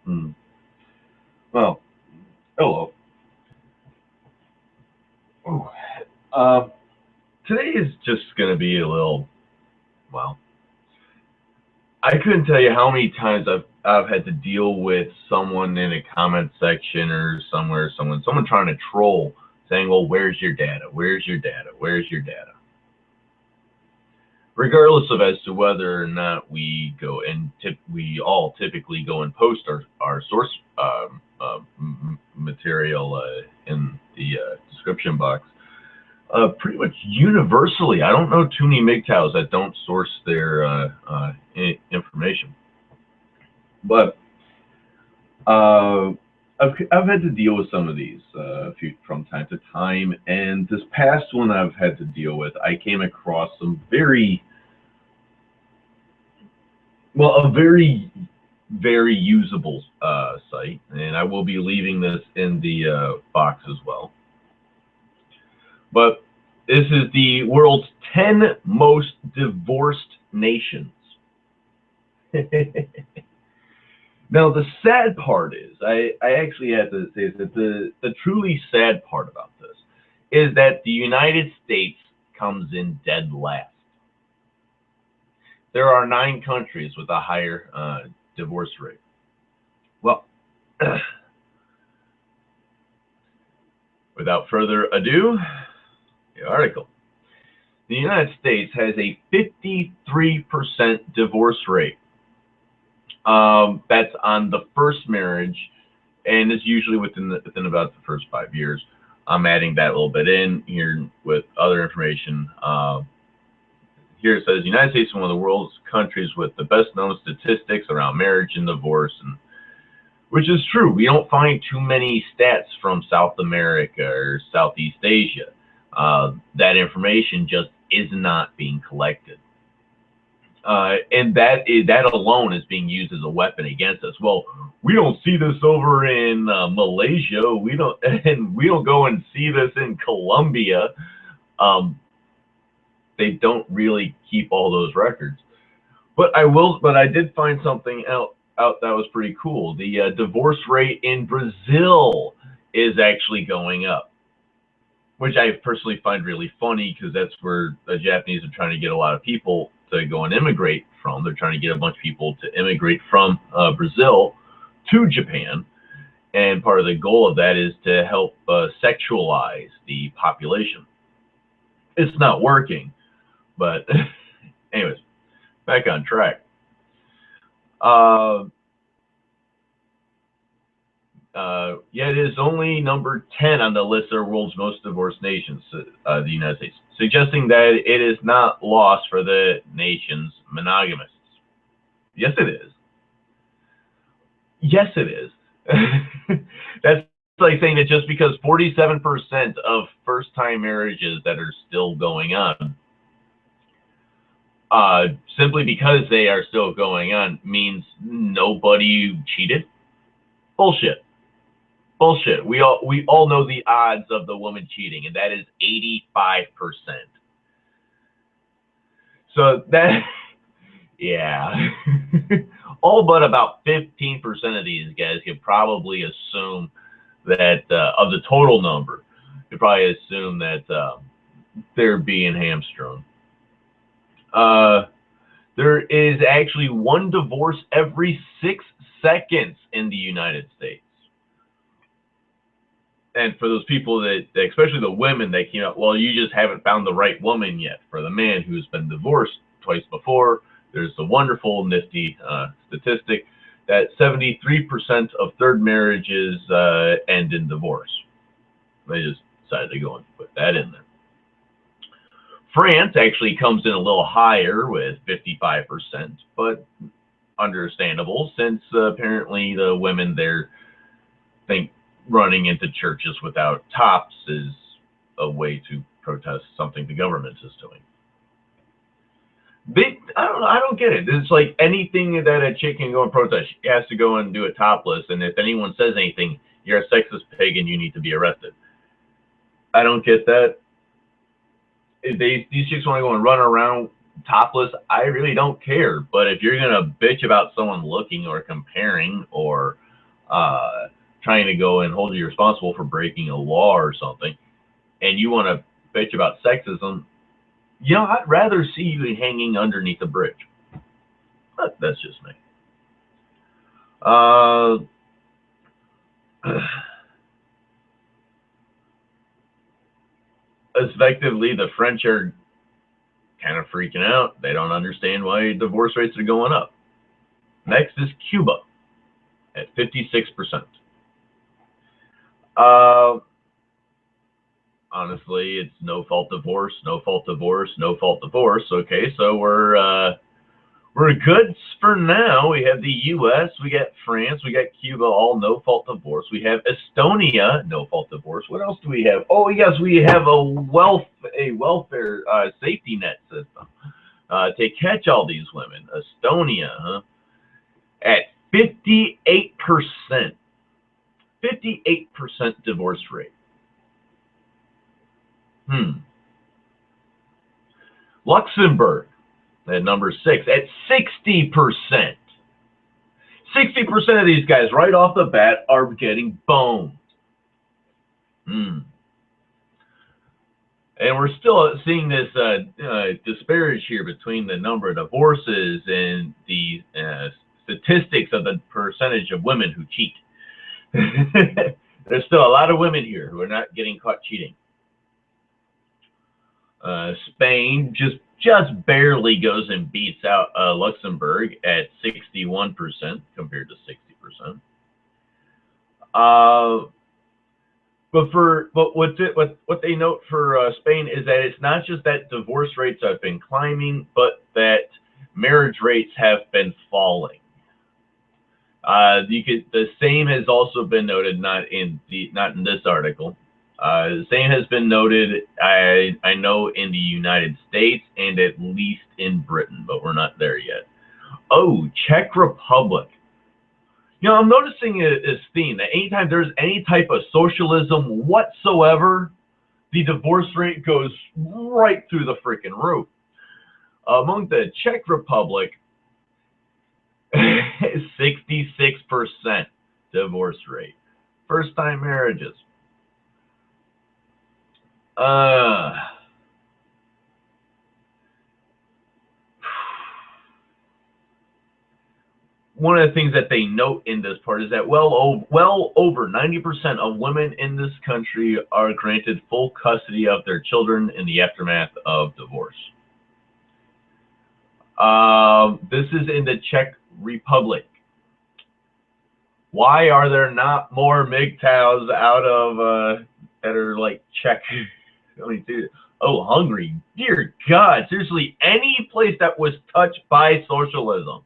Hmm. Well, hello. Ooh. Uh, Today is just going to be a little, well, I couldn't tell you how many times I've had to deal with someone in a comment section or somewhere, someone trying to troll, saying, "Well, where's your data? Where's your data? Where's your data?" Regardless of as to whether or not we go and we all typically go and post our source material in the description box. Pretty much universally, I don't know too many MGTOWs that don't source their information. But uh, I've had to deal with some of these from time to time, and this past one I've had to deal with, I came across some a very usable site, and I will be leaving this in the box as well. But this is the world's 10 most divorced nations. Now, the sad part is, I actually have to say that the truly sad part about this is that the United States comes in dead last. There are 9 countries with a higher divorce rate. Well, without further ado, the article. The United States has a 53% divorce rate. That's on the first marriage, and it's usually within about the first 5 years. I'm adding that a little bit in here with other information. Here it says, United States is one of the world's countries with the best known statistics around marriage and divorce, and which is true. We don't find too many stats from South America or Southeast Asia. That information just is not being collected. And that alone is being used as a weapon against us. Well, we don't see this over in Malaysia. We don't, and we don't go and see this in Colombia. They don't really keep all those records. But I did find something out that was pretty cool. The divorce rate in Brazil is actually going up, which I personally find really funny because that's where the Japanese are trying to get a lot of people to go and immigrate from. They're trying to get a bunch of people to immigrate from Brazil to Japan. And part of the goal of that is to help sexualize the population. It's not working, but anyways, back on track. Yet it is only number 10 on the list of the world's most divorced nations, the United States, suggesting that it is not lost for the nation's monogamists. Yes, it is. Yes, it is. That's like saying that just because 47% of first-time marriages that are still going on, simply because they are still going on, means nobody cheated. Bullshit. Bullshit. We all know the odds of the woman cheating, and that is 85%. So that, yeah, all but about 15% of these guys could probably assume that of the total number, you probably assume that they're being hamstrung. There is actually one divorce every 6 seconds in the United States. And for those people that, especially the women that came out, well, you just haven't found the right woman yet. For the man who's been divorced twice before, there's a wonderful, nifty statistic that 73% of third marriages end in divorce. They just decided to go and put that in there. France actually comes in a little higher with 55%, but understandable since apparently the women there think running into churches without tops is a way to protest something the government is doing. I don't get it. It's like anything that a chick can go and protest, she has to go and do it topless. And if anyone says anything, you're a sexist pig and you need to be arrested. I don't get that. If these chicks want to go and run around topless, I really don't care. But if you're gonna bitch about someone looking or comparing or trying to go and hold you responsible for breaking a law or something, and you want to bitch about sexism, you know, I'd rather see you hanging underneath a bridge. But that's just me. Effectively, the French are kind of freaking out. They don't understand why divorce rates are going up. Next is Cuba at 56%. Honestly, it's no fault divorce, no fault divorce, no fault divorce. Okay, so we're good for now. We have the U.S., we got France, we got Cuba, all no fault divorce. We have Estonia, no fault divorce. What else do we have? Oh yes, we have a welfare safety net system to catch all these women. Estonia, huh? At 58%, 58% divorce rate. Luxembourg at number 6 at 60%. 60% of these guys right off the bat are getting boned. And we're still seeing this disparity here between the number of divorces and the statistics of the percentage of women who cheat. There's still a lot of women here who are not getting caught cheating. Spain just barely goes and beats out Luxembourg at 61% compared to 60%. But what they note for Spain is that it's not just that divorce rates have been climbing, but that marriage rates have been falling. The same has also been noted, not in this article. The same has been noted, I know, in the United States and at least in Britain, but we're not there yet. Oh, Czech Republic. You know, I'm noticing this theme that anytime there's any type of socialism whatsoever, the divorce rate goes right through the freaking roof. Among the Czech Republic, 66% divorce rate. First-time marriages. One of the things that they note in this part is that well over 90% of women in this country are granted full custody of their children in the aftermath of divorce. This is in the Czech Republic. Why are there not more MGTOWs out of that are like Czech? Oh, Hungary. Dear God, seriously, any place that was touched by socialism.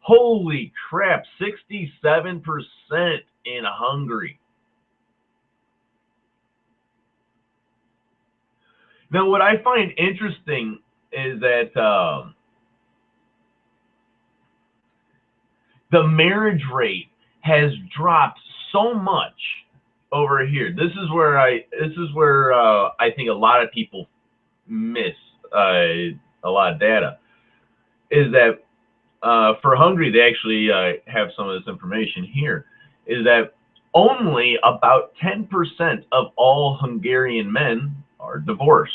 Holy crap, 67% in Hungary. Now, what I find interesting is that the marriage rate has dropped so much over here. This is where I think a lot of people miss a lot of data. Is that for Hungary, they actually have some of this information here. Is that only about 10% of all Hungarian men are divorced.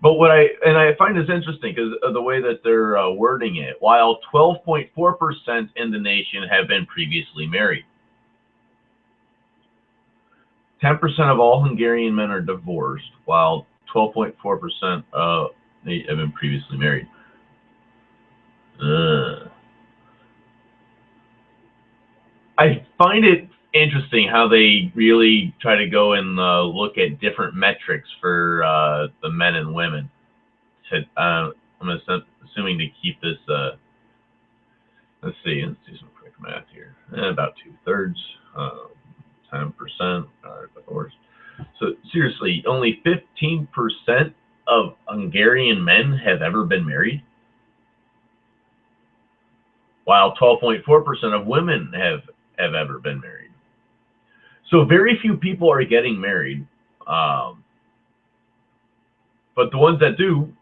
But I find this interesting because of the way that they're wording it. While 12.4% in the nation have been previously married. 10% of all Hungarian men are divorced, while 12.4% have been previously married. I find it interesting how they really try to go and look at different metrics for the men and women. I'm assuming to keep this. Let's do some quick math here. About 2/3, 10% are divorced. So seriously, only 15% of Hungarian men have ever been married, while 12.4% of women have ever been married. So very few people are getting married, but the ones that do,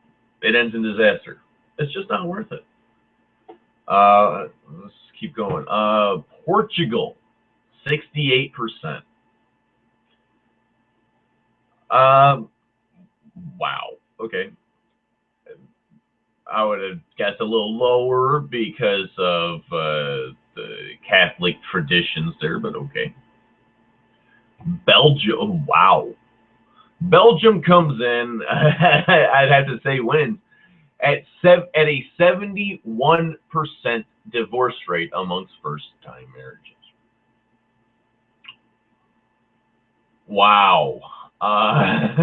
it ends in disaster. It's just not worth it. Let's keep going. Portugal, 68%. Wow. Okay. I would have guessed a little lower because of the Catholic traditions there, but okay. Belgium, wow. Belgium comes in, I'd have to say wins, at a 71% divorce rate amongst first-time marriages. Wow. Uh,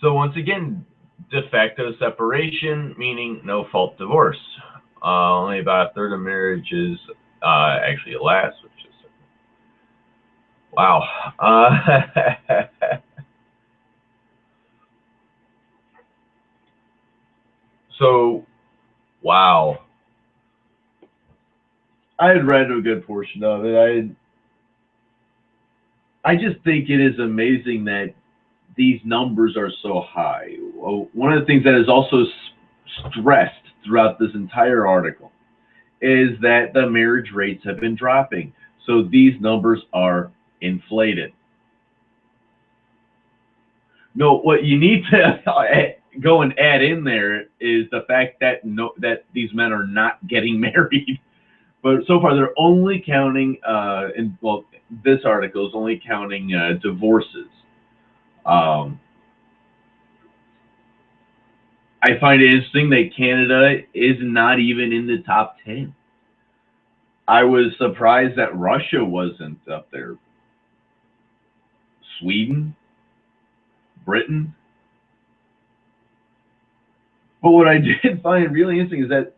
so once again, de facto separation, meaning no fault divorce. Only about a third of marriages actually last, which is wow. So wow, I had read a good portion of it. I just think it is amazing that these numbers are so high. One of the things that is also stressed throughout this entire article is that the marriage rates have been dropping. So these numbers are inflated. No, what you need to go and add in there is the fact that that these men are not getting married. But so far, they're only counting, well, this article is only counting divorces. Um, I find it interesting that Canada is not even in the top 10. I was surprised that Russia wasn't up there. Sweden, Britain. But what I did find really interesting is that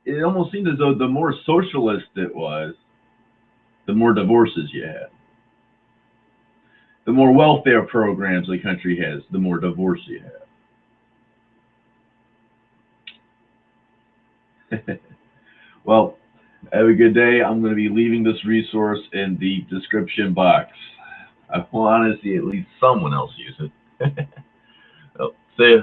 it almost seemed as though the more socialist it was, the more divorces you had. The more welfare programs the country has, the more divorce you have. Well, have a good day. I'm going to be leaving this resource in the description box. I want to see at least someone else use it. Well, see ya.